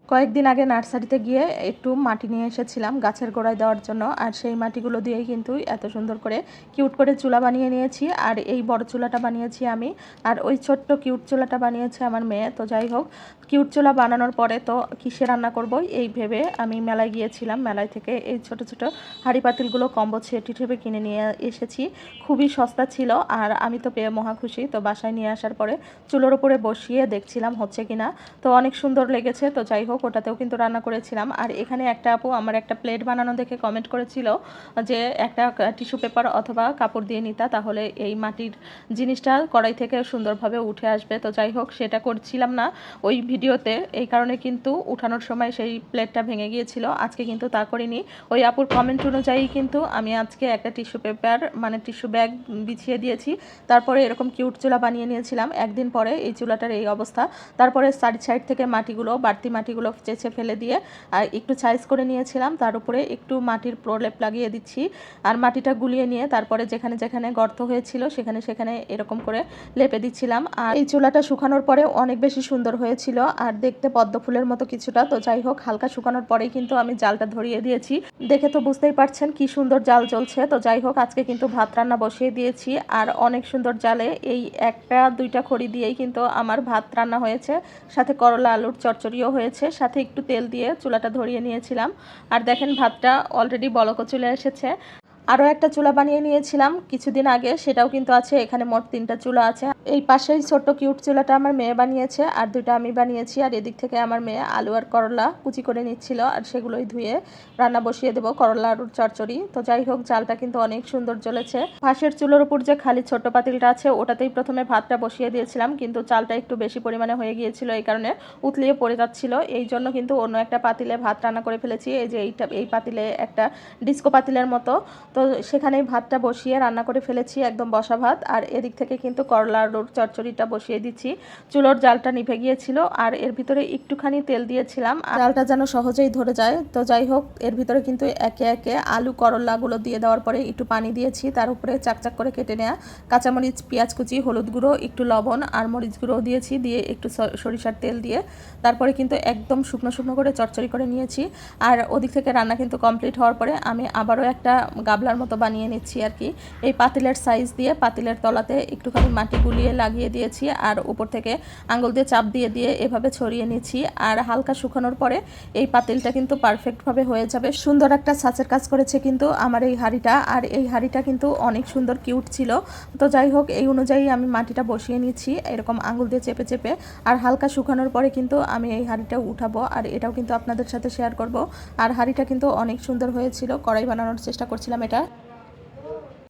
কয়েকদিন আগে নার্সারিতে গিয়ে একটু মাটি নিয়ে এসেছিলাম গাছের গোড়ায় দেওয়ার জন্য। আর সেই মাটিগুলো দিয়েই কিন্তু এত সুন্দর করে কিউট করে চুলা বানিয়ে নিয়েছি। আর এই বড় চুলাটা বানিয়েছি আমি, আর ওই ছোট্ট কিউট চুলাটা বানিয়েছে আমার মেয়ে। তো যাই হোক, কিউট চুলা বানানোর পরে তো কিসে রান্না করব এই ভেবে আমি মেলায় গিয়েছিলাম। মেলায় থেকে এই ছোট ছোট হাঁড়ি পাতিলগুলো কম্বো সেট হিসেবে কিনে নিয়ে এসেছি। খুবই সস্তা ছিল আর আমি তো পেয়ে মহা খুশি। তো বাসায় নিয়ে আসার পরে চুলোর উপরে বসিয়ে দেখছিলাম হচ্ছে কিনা। তো অনেক সুন্দর লেগেছে। তো যাই হোক, ওটাতেও কিন্তু রান্না করেছিলাম। আর এখানে একটা আপু আমার একটা প্লেট বানানো দেখে কমেন্ট করেছিল যে একটা টিস্যু পেপার অথবা কাপড় দিয়ে নিতা, তাহলে এই মাটির জিনিসটা কড়াই থেকে সুন্দরভাবে উঠে আসবে। তো যাই হোক, সেটা করছিলাম না ওই ভিডিওতে, এই কারণে কিন্তু উঠানোর সময় সেই প্লেটটা ভেঙে গিয়েছিল। আজকে কিন্তু তা করিনি। ওই আপুর কমেন্ট অনুযায়ী কিন্তু আমি আজকে একটা টিস্যু পেপার মানে টিস্যু ব্যাগ বিছিয়ে দিয়েছি। তারপরে এরকম কিউট চুলা বানিয়ে নিয়েছিলাম। একদিন পরে এই চুলাটার এই অবস্থা। তারপরে সাইড থেকে মাটিগুলো, বাড়তি মাটিগুলো চেঁচে ফেলে দিয়ে আর একটু সাইজ করে নিয়েছিলাম। তার উপরে একটু মাটির প্রলেপ লাগিয়ে দিচ্ছি আর মাটিটা গুলিয়ে নিয়ে তারপরে যেখানে যেখানে গর্ত হয়েছিল সেখানে সেখানে এরকম করে লেপে দিচ্ছিলাম। আর এই চুলাটা শুকানোর পরে অনেক বেশি সুন্দর হয়েছিল আর দেখতে পদ্ম ফুলের মতো কিছুটা। তো যাই হোক, হালকা শুকানোর পরেই কিন্তু আমি জালটা ধরিয়ে দিয়েছি। দেখে তো বুঝতেই পারছেন কি সুন্দর জাল জ্বলছে। তো যাই হোক, আজকে কিন্তু ভাত রান্না বসিয়ে দিয়েছি আর অনেক সুন্দর জালে এই একটা দুইটা খড়ি দিয়েই কিন্তু আমার ভাত রান্না হয়েছে। সাথে করলা আলুর চচ্চড়িও হয়েছে, সাথে একটু তেল দিয়ে চুলাটা ধরিয়ে নিয়েছিলাম। আর দেখেন ভাতটা অলরেডি বলকও চলে এসেছে। আরও একটা চুলা বানিয়ে নিয়েছিলাম কিছুদিন আগে, সেটাও কিন্তু আছে। এখানে মোট 3টা চুলা আছে। এই পাশেই ছোট্ট কিউট চুলাটা আমার মেয়ে বানিয়েছে আর 2টা আমি বানিয়েছি। আর এদিক থেকে আমার মেয়ে আলু আর করলা কুচি করে নিচ্ছিল আর সেগুলোই ধুয়ে রান্না বসিয়ে দেবো, করলা আলুর চচ্চড়ি। তো যাই হোক, জালটা কিন্তু অনেক সুন্দর জ্বলেছে। পাশের চুলোর উপর যে খালি ছোট্ট পাতিলটা আছে ওটাতেই প্রথমে ভাতটা বসিয়ে দিয়েছিলাম, কিন্তু চালটা একটু বেশি পরিমাণে হয়ে গিয়েছিল, এই কারণে উতলিয়ে পড়ে যাচ্ছিল। এই জন্য কিন্তু অন্য একটা পাতিলে ভাত রান্না করে ফেলেছি। এই যে এই পাতিলে একটা ডিস্কো পাতিলের মতো, তো সেখানেই ভাতটা বসিয়ে রান্না করে ফেলেছি, একদম বসা ভাত। আর এদিক থেকে কিন্তু করলা আলুর চচ্চড়িটা বসিয়ে দিচ্ছি। চুলোর জালটা নিভে গিয়েছিল আর এর ভিতরে একটুখানি তেল দিয়েছিলাম জালটা যেন সহজেই ধরে যায়। তো যাই হোক, এর ভিতরে কিন্তু একে একে আলু করলাগুলো দিয়ে দেওয়ার পরে একটু পানি দিয়েছি, তার উপরে চাকচাক করে কেটে নেওয়া কাঁচামরিচ, পেঁয়াজ কুচি, হলুদ গুঁড়ো, একটু লবণ আর মরিচ গুঁড়ো দিয়েছি, দিয়ে একটু সরিষার তেল দিয়ে তারপরে কিন্তু একদম শুকনো শুকনো করে চচ্চড়ি করে নিয়েছি। আর ওদিক থেকে রান্না কিন্তু কমপ্লিট হওয়ার পরে আমি আবারও একটা গাবলার মতো বানিয়ে নিচ্ছি আর কি। এই পাতিলের সাইজ দিয়ে পাতিলের তলাতে একটুখানি মাটি গুলিয়ে লাগিয়ে দিয়েছি আর উপর থেকে আঙুল দিয়ে চাপ দিয়ে দিয়ে এভাবে ছড়িয়ে নিচ্ছি। আর হালকা শুকানোর পরে এই পাতিলটা কিন্তু পারফেক্টভাবে হয়ে যাবে। সুন্দর একটা ছাঁচের কাজ করেছে কিন্তু আমার এই হাঁড়িটা। আর এই হাঁড়িটা কিন্তু অনেক সুন্দর কিউট ছিল। তো যাই হোক, এই অনুযায়ী আমি মাটিটা বসিয়ে নিচ্ছি এরকম আঙুল দিয়ে চেপে চেপে। আর হালকা শুকানোর পরে কিন্তু আমি এই হাঁড়িটা উঠাবো আর এটাও কিন্তু আপনাদের সাথে শেয়ার করব। আর হাঁড়িটা কিন্তু অনেক সুন্দর হয়েছিল, কড়াই বানানোর চেষ্টা করছিলাম এটা।